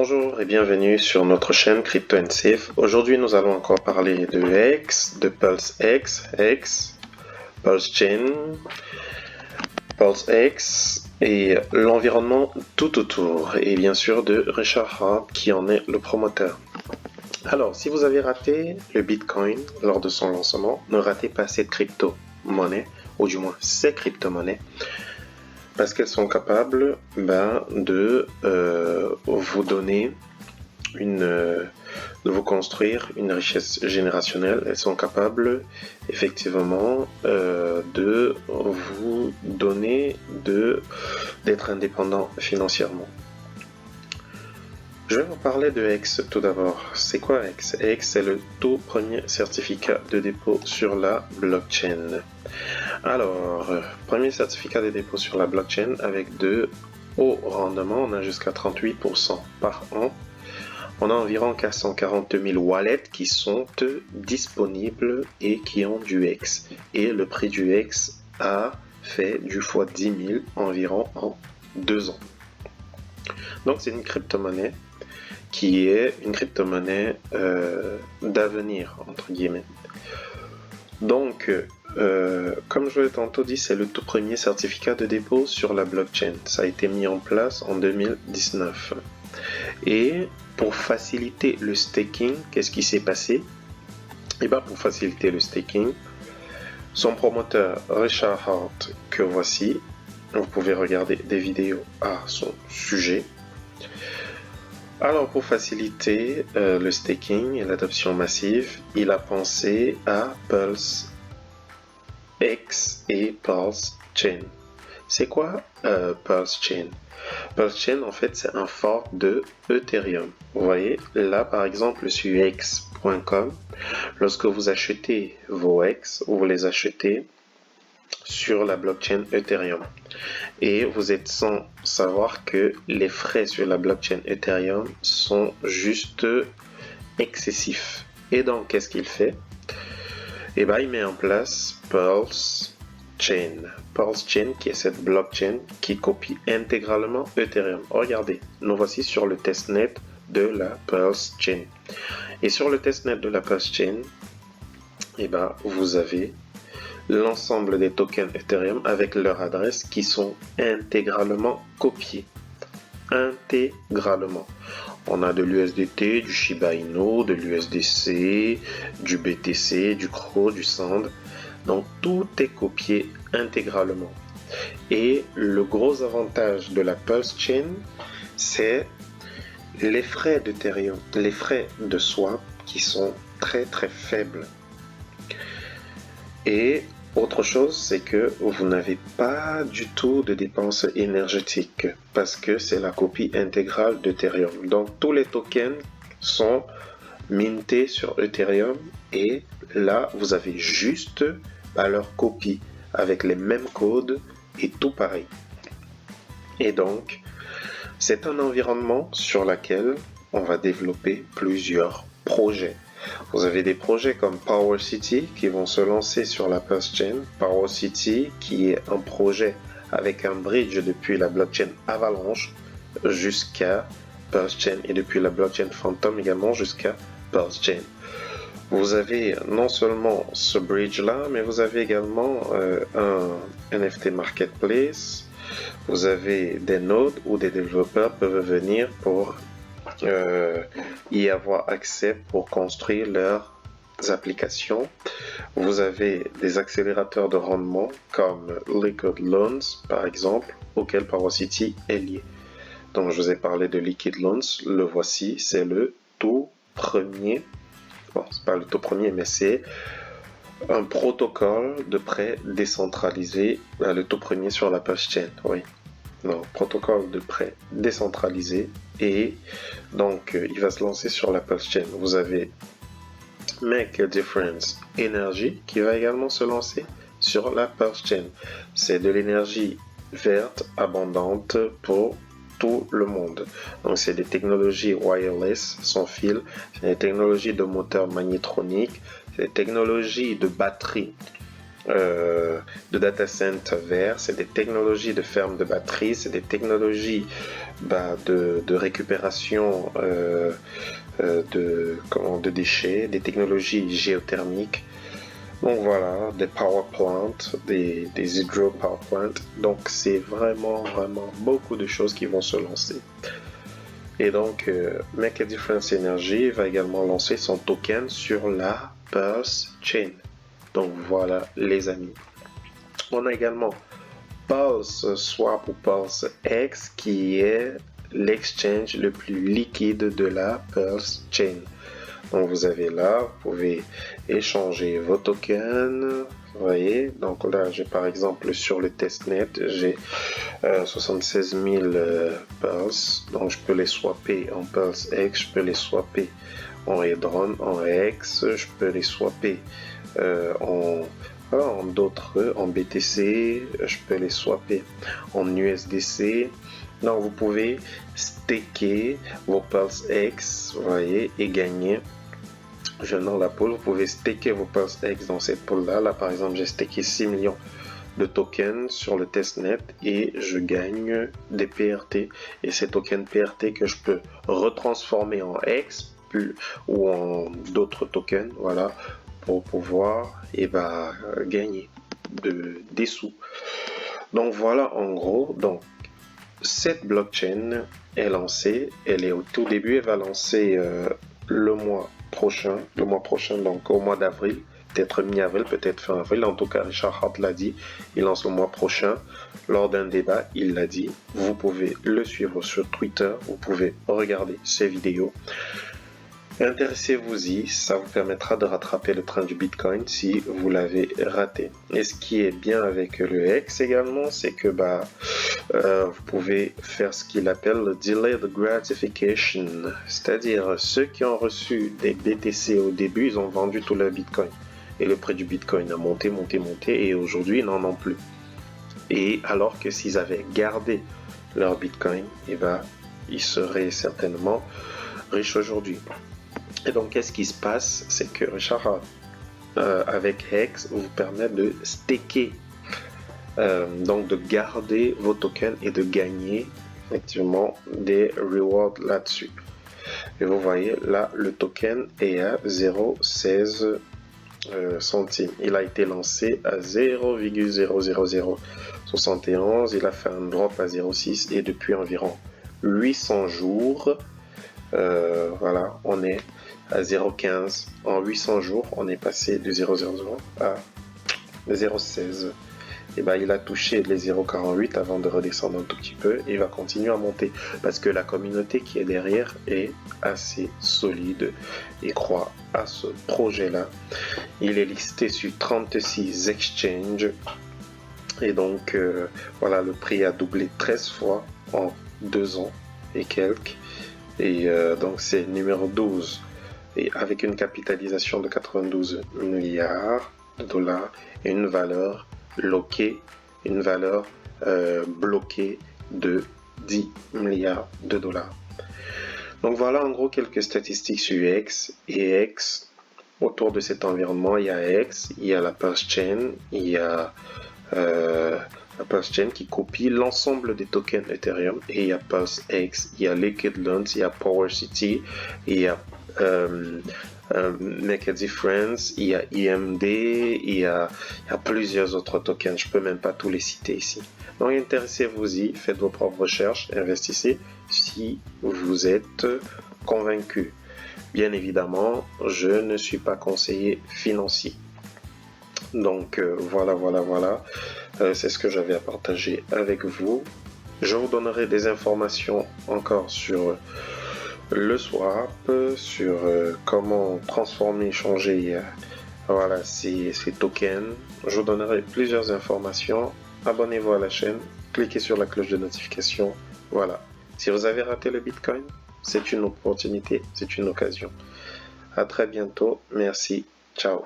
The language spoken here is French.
Bonjour et bienvenue sur notre chaîne Crypto and Safe. Aujourd'hui, nous allons encore parler de X, de Pulse X, Pulse Chain, Pulse X et l'environnement tout autour. Et bien sûr de Richard Heart qui en est le promoteur. Alors, si vous avez raté le Bitcoin lors de son lancement, ne ratez pas cette crypto-monnaie, ou du moins ces crypto-monnaies, parce qu'elles sont capables de vous donner de vous construire une richesse générationnelle. Elles sont capables effectivement de vous donner d'être indépendant financièrement. Je vais vous parler de X tout d'abord. C'est quoi X? X, c'est le tout premier certificat de dépôt sur la blockchain. Alors, premier certificat de dépôt sur la blockchain avec de hauts rendements. On a jusqu'à 38% par an. On a environ 440 000 wallets qui sont disponibles et qui ont du X. Et le prix du X a fait du fois 10 000 environ en 2 ans. Donc, c'est une crypto-monnaie qui est une crypto-monnaie d'avenir, entre guillemets. Donc, comme je l'ai tantôt dit, c'est le tout premier certificat de dépôt sur la blockchain. Ça a été mis en place en 2019. Et pour faciliter le staking, qu'est-ce qui s'est passé? Et bien, pour faciliter le staking, son promoteur Richard Heart, que voici, vous pouvez regarder des vidéos à son sujet. Alors, pour faciliter le staking et l'adoption massive, il a pensé à Pulse X et Pulse Chain. C'est quoi Pulse Chain? Pulse Chain, en fait, c'est un fork de Ethereum. Vous voyez, là, par exemple, sur x.com, lorsque vous achetez vos X, vous les achetez sur la blockchain Ethereum. Et vous êtes sans savoir que les frais sur la blockchain Ethereum sont juste excessifs. Et donc, qu'est-ce qu'il fait? Et bien, il met en place Pulse Chain. Pulse Chain, qui est cette blockchain qui copie intégralement Ethereum. Regardez, nous voici sur le testnet de la Pulse Chain. Et sur le testnet de la Pulse Chain, et ben, vous avez l'ensemble des tokens Ethereum avec leur adresse qui sont intégralement copiés. Intégralement. On a de l'USDT, du Shiba Inu, de l'USDC, du BTC, du CRO, du SAND. Donc tout est copié intégralement. Et le gros avantage de la Pulse Chain, c'est les frais d'Ethereum, les frais de swap qui sont très très faibles. Et autre chose, c'est que vous n'avez pas du tout de dépenses énergétiques parce que c'est la copie intégrale d'Ethereum. Donc tous les tokens sont mintés sur Ethereum et là vous avez juste leur copie avec les mêmes codes et tout pareil. Et donc c'est un environnement sur lequel on va développer plusieurs projets. Vous avez des projets comme Power City qui vont se lancer sur la Pulse Chain. Power City qui est un projet avec un bridge depuis la blockchain Avalanche jusqu'à Pulse Chain et depuis la blockchain Phantom également jusqu'à Pulse Chain. Vous avez non seulement ce bridge là, mais vous avez également un NFT Marketplace. Vous avez des nodes où des développeurs peuvent venir pour y avoir accès pour construire leurs applications. Vous avez des accélérateurs de rendement comme Liquid Loans par exemple, auquel Power City est lié. Donc je vous ai parlé de Liquid Loans, le voici, c'est le tout premier, bon c'est pas le tout premier mais c'est un protocole de prêt décentralisé, le tout premier sur la Pulse Chain, oui. Donc, protocole de prêt décentralisé et donc il va se lancer sur la Pulse Chain. Vous avez Make a Difference Energy qui va également se lancer sur la Pulse Chain. C'est de l'énergie verte abondante pour tout le monde. Donc c'est des technologies wireless sans fil, c'est des technologies de moteur magnétronique, c'est des technologies de batterie de data center vert, c'est des technologies de ferme de batterie, c'est des technologies de récupération de déchets, des technologies géothermiques. Donc voilà, des power plants, des hydro power plants. Donc c'est vraiment beaucoup de choses qui vont se lancer. Et donc Make a Difference Energy va également lancer son token sur la Pulse Chain. Donc voilà les amis. On a également Pulse Swap ou Pulse X qui est l'exchange le plus liquide de la Pulse Chain. Donc vous avez là, vous pouvez échanger vos tokens. Vous voyez, donc là j'ai par exemple sur le testnet, j'ai 76 000 Pulse. Donc je peux les swapper en Pulse X, je peux les swapper en Hedron, en X, je peux les swapper en d'autres, en BTC, je peux les swapper en USDC. Donc vous pouvez staker vos Pulse X, vous voyez, et gagner. Je dans la pool, vous pouvez staker vos Pulse X dans cette pool là. Là par exemple, j'ai stacké 6 millions de tokens sur le testnet et je gagne des PRT. Et ces tokens PRT que je peux retransformer en X ou en d'autres tokens, voilà, pour pouvoir gagner des sous. Donc voilà en gros. Donc cette blockchain est lancée, elle est au tout début, elle va lancer le mois prochain, donc au mois d'avril, peut-être mi-avril, peut-être fin avril. En tout cas, Richard Heart l'a dit, il lance le mois prochain. Lors d'un débat, il l'a dit. Vous pouvez le suivre sur Twitter, vous pouvez regarder ses vidéos. Intéressez-vous-y, ça vous permettra de rattraper le train du Bitcoin si vous l'avez raté. Et ce qui est bien avec le X également, c'est que vous pouvez faire ce qu'il appelle le Delayed Gratification, c'est-à-dire ceux qui ont reçu des BTC au début, ils ont vendu tout leur Bitcoin. Et le prix du Bitcoin a monté, et aujourd'hui, ils n'en ont plus. Et alors que s'ils avaient gardé leur Bitcoin, ils seraient certainement riches aujourd'hui. Et donc, qu'est-ce qui se passe? C'est que Richard, avec Hex, vous permet de staker, donc de garder vos tokens et de gagner effectivement des rewards là-dessus. Et vous voyez, là, le token est à 0,16 centimes. Il a été lancé à 0,00071. Il a fait un drop à 0,6 et depuis environ 800 jours, voilà, on est à 0,15. En 800 jours, on est passé de 0,00 à 0,16. Et il a touché les 0,48 avant de redescendre un tout petit peu et il va continuer à monter parce que la communauté qui est derrière est assez solide et croit à ce projet-là. Il est listé sur 36 exchanges et donc voilà, le prix a doublé 13 fois en 2 ans et quelques. Et donc c'est numéro 12 et avec une capitalisation de 92 milliards de dollars et une valeur bloquée de 10 milliards de dollars. Donc voilà en gros quelques statistiques sur X et X. Autour de cet environnement, il y a X, il y a la Pulse Chain, il y a la Pulse Chain qui copie l'ensemble des tokens Ethereum et il y a Pulse X, il y a Liquid Loans, il y a Power City, il y a Make a Difference, il y a EMD, il y a plusieurs autres tokens, je peux même pas tous les citer ici. Donc intéressez-vous-y, faites vos propres recherches, investissez si vous êtes convaincu. Bien évidemment, je ne suis pas conseiller financier. Donc voilà. C'est ce que j'avais à partager avec vous. Je vous donnerai des informations encore sur le swap, sur comment transformer, changer ces tokens. Je vous donnerai plusieurs informations. Abonnez-vous à la chaîne, cliquez sur la cloche de notification. Voilà. Si vous avez raté le Bitcoin, c'est une opportunité, c'est une occasion. À très bientôt. Merci. Ciao.